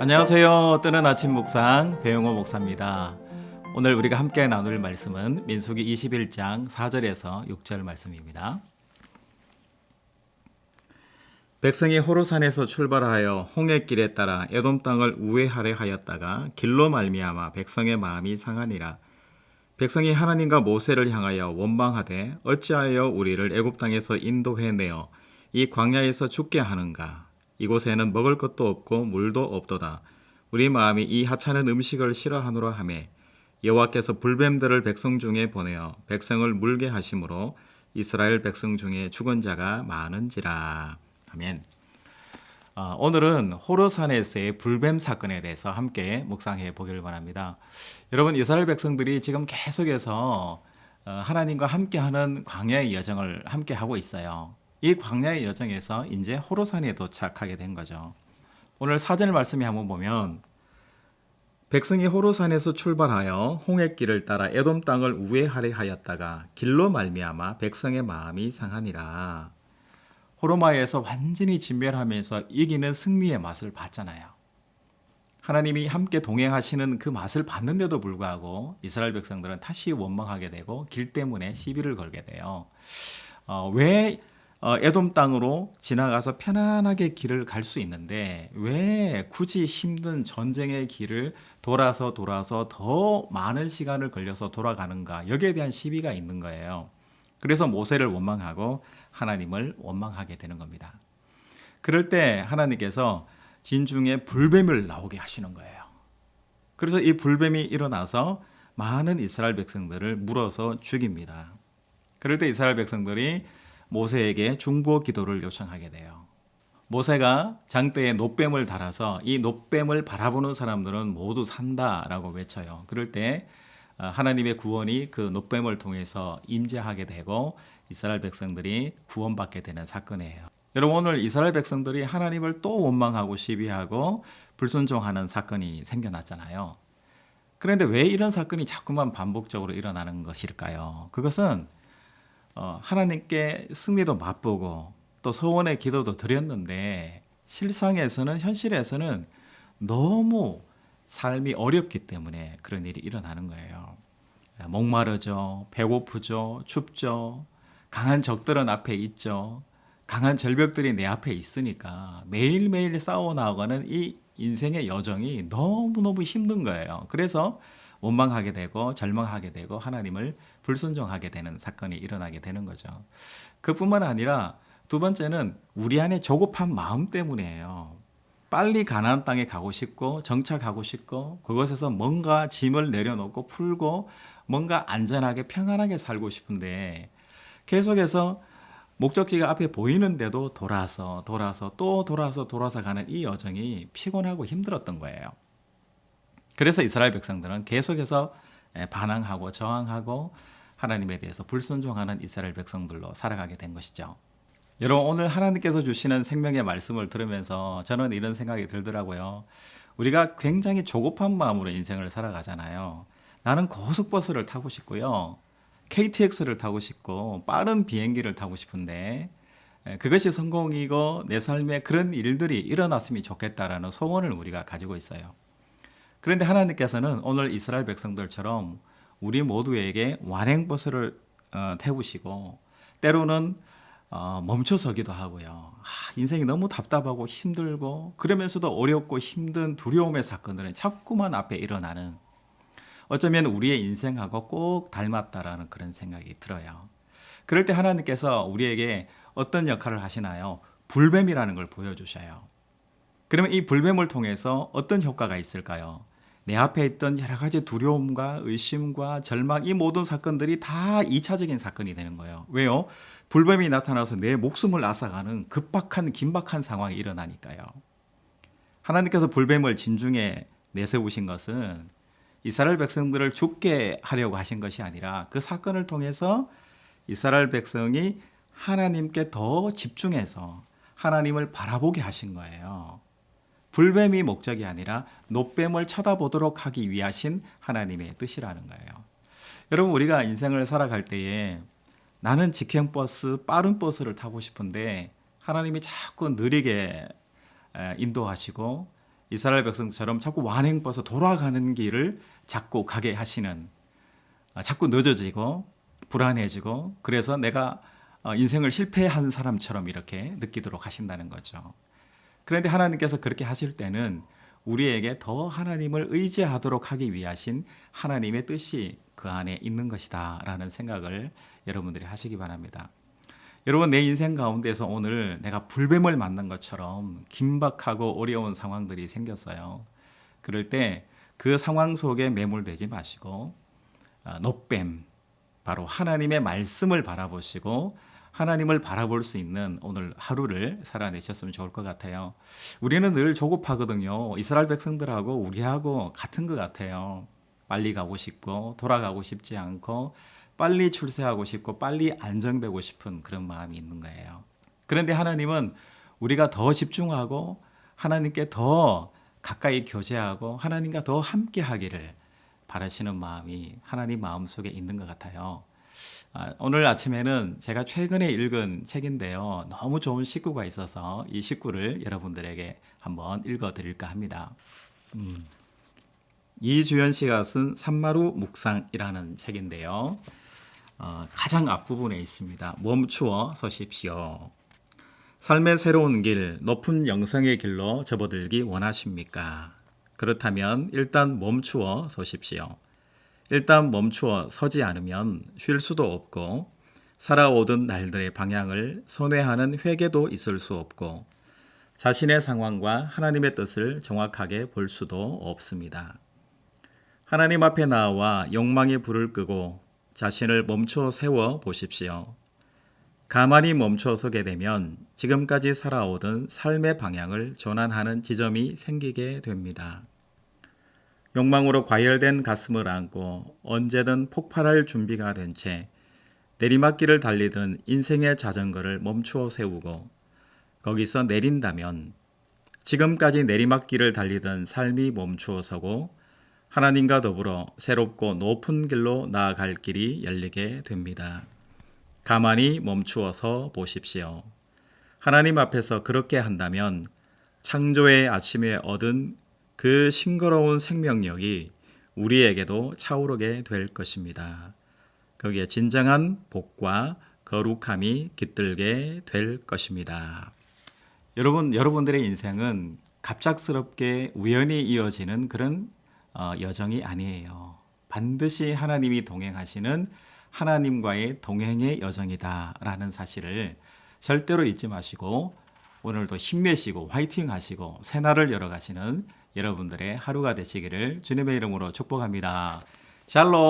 안녕하세요. 뜨는 아침 묵상 배용호 목사입니다. 오늘 우리가 함께 나눌 말씀은 민수기 21장 4절에서 6절 말씀입니다. 백성이 호로산에서 출발하여 홍해길에 따라 에돔 땅을 우회하려 하였다가 길로 말미암아 백성의 마음이 상하니라. 백성이 하나님과 모세를 향하여 원망하되 어찌하여 우리를 애굽 땅에서 인도해 내어 이 광야에서 죽게 하는가. 이곳에는 먹을 것도 없고 물도 없도다. 우리 마음이 이 하찮은 음식을 싫어하노라 하매 여호와께서 불뱀들을 백성 중에 보내어 백성을 물게 하심으로 이스라엘 백성 중에 죽은 자가 많은지라. 아멘. 오늘은 호르산에서의 불뱀 사건에 대해서 함께 묵상해 보기를 바랍니다. 여러분, 이스라엘 백성들이 지금 계속해서 하나님과 함께하는 광야의 여정을 함께 하고 있어요. 이 광야의 여정에서 이제 호르산에 도착하게 된 거죠. 오늘 4절 말씀에 한번 보면 백성이 호르산에서 출발하여 홍해길을 따라 에돔 땅을 우회하려 하였다가 길로 말미암아 백성의 마음이 상하니라. 호르마에서 완전히 진멸하면서 이기는 승리의 맛을 봤잖아요. 하나님이 함께 동행하시는 그 맛을 봤는데도 불구하고 이스라엘 백성들은 다시 원망하게 되고 길 때문에 시비를 걸게 돼요. 왜 에돔 땅으로 지나가서 편안하게 길을 갈 수 있는데 왜 굳이 힘든 전쟁의 길을 돌아서 더 많은 시간을 걸려서 돌아가는가, 여기에 대한 시비가 있는 거예요. 그래서 모세를 원망하고 하나님을 원망하게 되는 겁니다. 그럴 때 하나님께서 진중에 불뱀을 나오게 하시는 거예요. 그래서 이 불뱀이 일어나서 많은 이스라엘 백성들을 물어서 죽입니다. 그럴 때 이스라엘 백성들이 모세에게 중보 기도를 요청하게 돼요. 모세가 장대에 놋뱀을 달아서 이 놋뱀을 바라보는 사람들은 모두 산다라고 외쳐요. 그럴 때 하나님의 구원이 그 놋뱀을 통해서 임재하게 되고 이스라엘 백성들이 구원받게 되는 사건이에요. 여러분, 오늘 이스라엘 백성들이 하나님을 또 원망하고 시비하고 불순종하는 사건이 생겨났잖아요. 그런데 왜 이런 사건이 자꾸만 반복적으로 일어나는 것일까요? 그것은 하나님께 승리도 맛보고 또 서원의 기도도 드렸는데 현실에서는 너무 삶이 어렵기 때문에 그런 일이 일어나는 거예요. 목마르죠, 배고프죠, 춥죠, 강한 적들은 앞에 있죠. 강한 절벽들이 내 앞에 있으니까 매일매일 싸워나가는 이 인생의 여정이 너무너무 힘든 거예요. 그래서 원망하게 되고 절망하게 되고 하나님을 불순종하게 되는 사건이 일어나게 되는 거죠. 그뿐만 아니라 두 번째는 우리 안에 조급한 마음 때문이에요. 빨리 가나안 땅에 가고 싶고 정착하고 싶고 그것에서 뭔가 짐을 내려놓고 풀고 뭔가 안전하게 평안하게 살고 싶은데 계속해서 목적지가 앞에 보이는데도 돌아서 가는 이 여정이 피곤하고 힘들었던 거예요. 그래서 이스라엘 백성들은 계속해서 반항하고 저항하고 하나님에 대해서 불순종하는 이스라엘 백성들로 살아가게 된 것이죠. 여러분, 오늘 하나님께서 주시는 생명의 말씀을 들으면서 저는 이런 생각이 들더라고요. 우리가 굉장히 조급한 마음으로 인생을 살아가잖아요. 나는 고속버스를 타고 싶고요. KTX를 타고 싶고 빠른 비행기를 타고 싶은데 그것이 성공이고 내 삶에 그런 일들이 일어났으면 좋겠다라는 소원을 우리가 가지고 있어요. 그런데 하나님께서는 오늘 이스라엘 백성들처럼 우리 모두에게 완행버스를 태우시고 때로는 멈춰서기도 하고요. 인생이 너무 답답하고 힘들고 그러면서도 어렵고 힘든 두려움의 사건들은 자꾸만 앞에 일어나는, 어쩌면 우리의 인생하고 꼭 닮았다라는 그런 생각이 들어요. 그럴 때 하나님께서 우리에게 어떤 역할을 하시나요? 불뱀이라는 걸 보여주셔요. 그러면 이 불뱀을 통해서 어떤 효과가 있을까요? 내 앞에 있던 여러 가지 두려움과 의심과 절망, 이 모든 사건들이 다 2차적인 사건이 되는 거예요. 왜요? 불뱀이 나타나서 내 목숨을 앗아가는 긴박한 상황이 일어나니까요. 하나님께서 불뱀을 진중에 내세우신 것은 이스라엘 백성들을 죽게 하려고 하신 것이 아니라 그 사건을 통해서 이스라엘 백성이 하나님께 더 집중해서 하나님을 바라보게 하신 거예요. 불뱀이 목적이 아니라 놋뱀을 쳐다보도록 하기 위하신 하나님의 뜻이라는 거예요. 여러분, 우리가 인생을 살아갈 때에 나는 직행버스, 빠른 버스를 타고 싶은데 하나님이 자꾸 느리게 인도하시고 이스라엘 백성처럼 자꾸 완행버서 돌아가는 길을 자꾸 가게 하시는, 자꾸 늦어지고 불안해지고, 그래서 내가 인생을 실패한 사람처럼 이렇게 느끼도록 하신다는 거죠. 그런데 하나님께서 그렇게 하실 때는 우리에게 더 하나님을 의지하도록 하기 위하신 하나님의 뜻이 그 안에 있는 것이다 라는 생각을 여러분들이 하시기 바랍니다. 여러분, 내 인생 가운데서 오늘 내가 불뱀을 만난 것처럼 긴박하고 어려운 상황들이 생겼어요. 그럴 때 그 상황 속에 매몰되지 마시고 놋뱀, 바로 하나님의 말씀을 바라보시고 하나님을 바라볼 수 있는 오늘 하루를 살아내셨으면 좋을 것 같아요. 우리는 늘 조급하거든요. 이스라엘 백성들하고 우리하고 같은 것 같아요. 빨리 가고 싶고 돌아가고 싶지 않고 빨리 출세하고 싶고 빨리 안정되고 싶은 그런 마음이 있는 거예요. 그런데 하나님은 우리가 더 집중하고 하나님께 더 가까이 교제하고 하나님과 더 함께 하기를 바라시는 마음이 하나님 마음속에 있는 것 같아요. 오늘 아침에는 제가 최근에 읽은 책인데요. 너무 좋은 식구가 있어서 이 식구를 여러분들에게 한번 읽어드릴까 합니다. 이주연 씨가 쓴 산마루 묵상이라는 책인데요. 가장 앞부분에 있습니다. 멈추어 서십시오. 삶의 새로운 길, 높은 영성의 길로 접어들기 원하십니까? 그렇다면 일단 멈추어 서십시오. 일단 멈추어 서지 않으면 쉴 수도 없고 살아오던 날들의 방향을 선회하는 회개도 있을 수 없고 자신의 상황과 하나님의 뜻을 정확하게 볼 수도 없습니다. 하나님 앞에 나와 욕망의 불을 끄고 자신을 멈춰 세워 보십시오. 가만히 멈춰 서게 되면 지금까지 살아오던 삶의 방향을 전환하는 지점이 생기게 됩니다. 욕망으로 과열된 가슴을 안고 언제든 폭발할 준비가 된 채 내리막길을 달리던 인생의 자전거를 멈추어 세우고 거기서 내린다면 지금까지 내리막길을 달리던 삶이 멈추어 서고 하나님과 더불어 새롭고 높은 길로 나아갈 길이 열리게 됩니다. 가만히 멈추어서 보십시오. 하나님 앞에서 그렇게 한다면 창조의 아침에 얻은 그 싱그러운 생명력이 우리에게도 차오르게 될 것입니다. 거기에 진정한 복과 거룩함이 깃들게 될 것입니다. 여러분들의 인생은 갑작스럽게 우연히 이어지는 그런 여정이 아니에요. 반드시 하나님이 동행하시는 하나님과의 동행의 여정이다라는 사실을 절대로 잊지 마시고 오늘도 힘내시고 화이팅 하시고 새날을 열어가시는 여러분들의 하루가 되시기를 주님의 이름으로 축복합니다. 샬롬.